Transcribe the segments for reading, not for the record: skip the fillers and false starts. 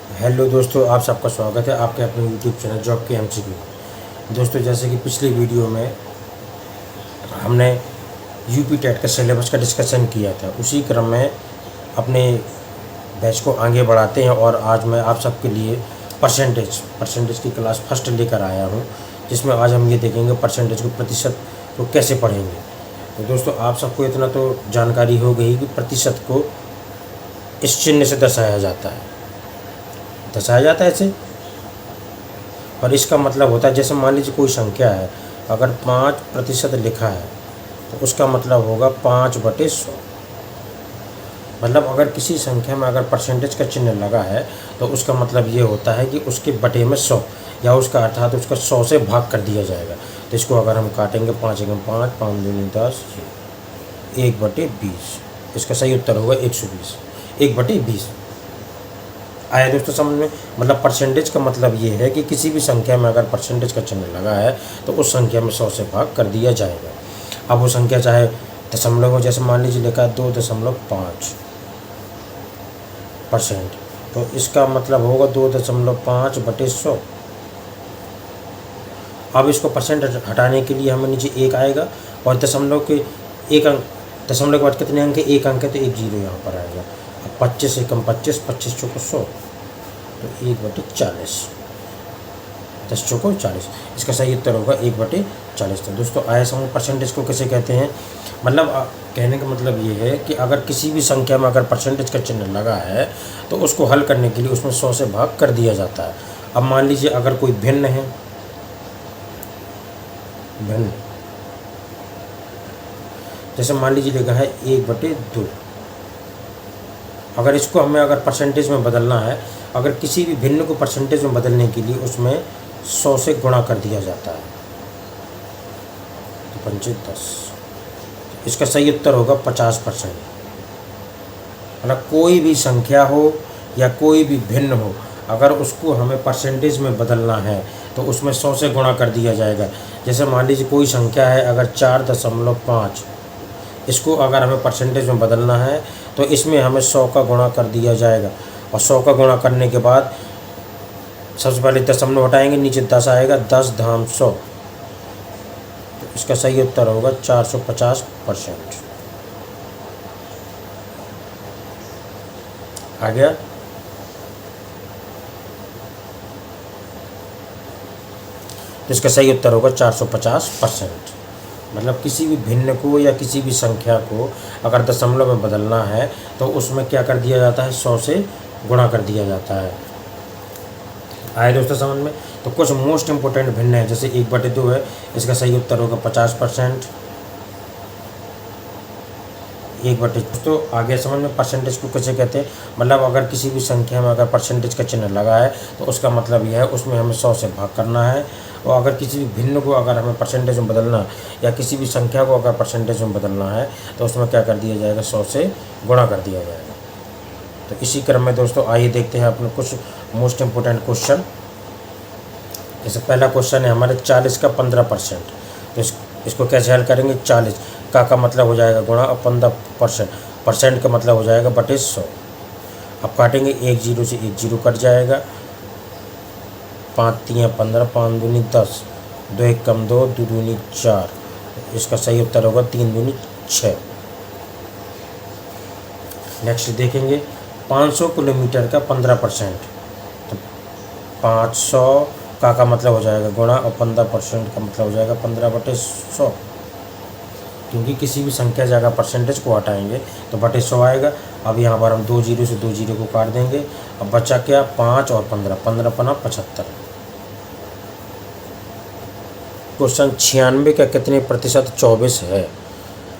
Hello दोस्तों, आप सबका स्वागत है आपके अपने यूट्यूब चैनल जॉब के एमसीक्यू। दोस्तों, जैसे कि पिछली वीडियो में हमने यूपी टेट का सिलेबस का डिस्कशन किया था, उसी क्रम में अपने बैच को आगे बढ़ाते हैं और आज मैं आप सबके लिए परसेंटेज की क्लास फर्स्ट लेकर आया हूं, जिसमें आज हम ये देखेंगे परसेंटेज को, प्रतिशत को कैसे पढ़ेंगे। तो दोस्तों, आप सबको इतना तो जानकारी हो गई कि प्रतिशत को इस चिन्ह से दर्शाया जाता है ऐसे। और इसका मतलब होता है, जैसे मान लीजिए कोई संख्या है, अगर 5% लिखा है तो उसका मतलब होगा 5/100। मतलब अगर किसी संख्या में अगर परसेंटेज का चिन्ह लगा है तो उसका मतलब ये होता है कि उसके बटे में 100, या उसका अर्थात उसका 100 से भाग कर दिया जाएगा। तो इसको अगर हम काटेंगे 5 एकम 5, 5 दूनी 10, 1/20। इसका सही उत्तर होगा 120, 1/20। आया दोस्तों समझ में। मतलब परसेंटेज का मतलब ये है कि किसी भी संख्या में अगर परसेंटेज का चिन्ह लगा है तो उस संख्या में 100 से भाग कर दिया जाएगा। अब वो संख्या चाहे दशमलव हो, जैसे मान लीजिए लिखा है 2.5%, तो इसका मतलब होगा 2.5/100। अब इसको परसेंट हटाने के लिए हमें नीचे 1 आएगा, और दशमलव के एक अंक, दशमलव के बाद कितने अंक है, 1 अंक है, तो 1 जीरो यहाँ पर आएगा। अब 25 एकम 25, 25 चौको 100, तो 1/40, 10 चौको 40। इसका सही उत्तर होगा 1/40। तो दोस्तों, आया समझ परसेंटेज को कैसे कहते हैं। मतलब कहने का मतलब ये है कि अगर किसी भी संख्या में अगर परसेंटेज का चिन्ह लगा है तो उसको हल करने के लिए उसमें 100 से भाग कर दिया जाता है। अब मान लीजिए अगर कोई भिन्न है, भिन्न, जैसे मान लीजिए लिखा है 1/2। अगर इसको हमें अगर परसेंटेज में बदलना है, अगर किसी भी भिन्न को परसेंटेज में बदलने के लिए उसमें 100 से गुणा कर दिया जाता है, तो 5 10। इसका सही उत्तर होगा 50%। मतलब कोई भी संख्या हो या कोई भी भिन्न हो, अगर उसको हमें परसेंटेज में बदलना है तो उसमें 100 से गुणा कर दिया जाएगा। जैसे मान लीजिए कोई संख्या है अगर 4.5, इसको अगर हमें परसेंटेज में बदलना है तो इसमें हमें 100 का गुणा कर दिया जाएगा। और 100 का गुणा करने के बाद सबसे पहले दशमलव हटाएंगे, नीचे 10 आएगा, 10 धाम 100। तो इसका सही उत्तर होगा 450%। आ गया। तो इसका सही उत्तर होगा 450%। मतलब किसी भी भिन्न को या किसी भी संख्या को अगर दशमलव में बदलना है तो उसमें क्या कर दिया जाता है, 100 से गुणा कर दिया जाता है। आए दोस्तों समझ में। तो कुछ मोस्ट इंपोर्टेंट भिन्न है, जैसे 1/2 है, इसका सही उत्तर होगा 50%। 1/2। तो आगे समझ में परसेंटेज को कैसे कहते हैं। मतलब अगर किसी भी संख्या में अगर परसेंटेज का चिन्ह लगा है तो उसका मतलब यह है उसमें हमें 100 से भाग करना है। और अगर किसी भी भिन्न को अगर हमें परसेंटेज में बदलना है या किसी भी संख्या को अगर परसेंटेज में बदलना है तो उसमें क्या कर दिया जाएगा, 100 से गुणा कर दिया जाएगा। तो इसी क्रम में दोस्तों आइए देखते हैं अपने कुछ मोस्ट इम्पोर्टेंट क्वेश्चन। जैसे पहला क्वेश्चन है हमारे 40 का 15%। तो इसको कैसे हल करेंगे। 40 का मतलब हो जाएगा गुणा, और 15% परसेंट का मतलब हो जाएगा बटे 100। अब काटेंगे, 1 जीरो से 1 जीरो कट जाएगा, 5 3 15, 5 दूनी 10, 2 एकम 2, 2 दूनी 4। इसका सही उत्तर होगा 3 दूनी 6। नेक्स्ट देखेंगे 500 किलोमीटर का 15%। तो 500 का मतलब हो जाएगा गुणा, और 15% का मतलब हो जाएगा 15/100। क्योंकि किसी भी संख्या से अगर परसेंटेज को हटाएंगे तो बटे 100 आएगा। अब यहाँ पर हम 2 जीरो से 2 जीरो को काट देंगे। अब बचा क्या, 5 और 15, 15 पना 75। क्वेश्चन 96 का कितने प्रतिशत 24 है।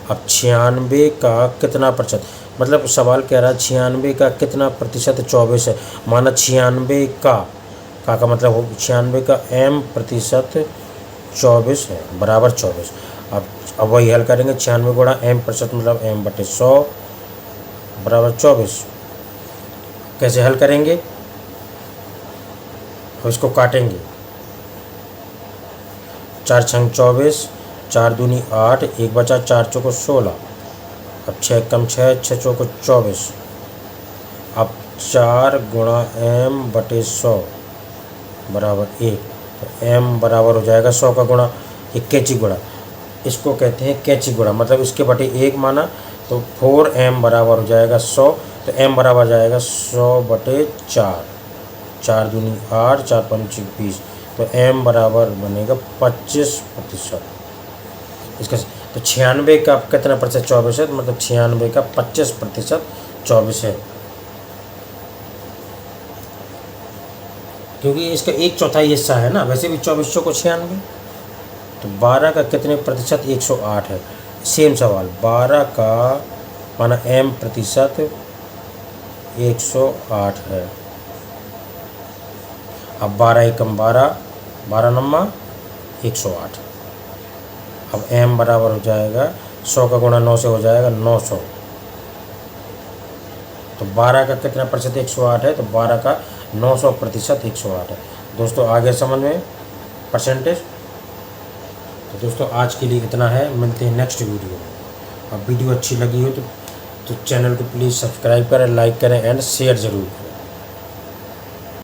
अब 96 का कितना प्रतिशत, मतलब सवाल कह रहा है 96 का कितना प्रतिशत 24 है। माना 96 का मतलब हो 96 का m प्रतिशत 24 है बराबर 24। अब वही हल करेंगे, 96 गुणा m प्रतिशत मतलब m/100 बराबर 24। कैसे हल करेंगे, अब इसको काटेंगे, 4 छंग 24, 4 दूनी 8, 1 बचा, 4 चौको 16। अब 6 कम 6, 6 चौको 24। अब 4 गुणा m बटे 100 बराबर 1। तो m बराबर हो जाएगा 100 का गुणा, ये कैंची गुणा, इसको कहते हैं कैंची गुणा, मतलब इसके बटे 1 माना, तो 4m बराबर हो जाएगा 100। तो m बराबर हो जाएगा 100 बटे 4, 4 दूनी 8, 4 पंच 20। तो m बराबर बनेगा 25%। इसका तो 96 का कितना प्रतिशत 24 है, मतलब 96 का 25% 24 है, क्योंकि इसका 1/4 हिस्सा है ना, वैसे भी 2400 को 96। तो 12 का कितने प्रतिशत 108 है। सेम सवाल, 12 का माना m प्रतिशत 108 है। अब 12 एकम 12, 12 नम्मा 108। अब m बराबर हो जाएगा 100 का गुणा 9 से हो जाएगा 900। तो 12 का कितना प्रतिशत 108 है, तो 12 का 900% 108 है। दोस्तों आगे समझ में परसेंटेज। तो दोस्तों आज के लिए इतना है, मिलते हैं नेक्स्ट वीडियो में। अब वीडियो अच्छी लगी हो तो चैनल को प्लीज़ सब्सक्राइब करें, लाइक करें एंड शेयर ज़रूर करें।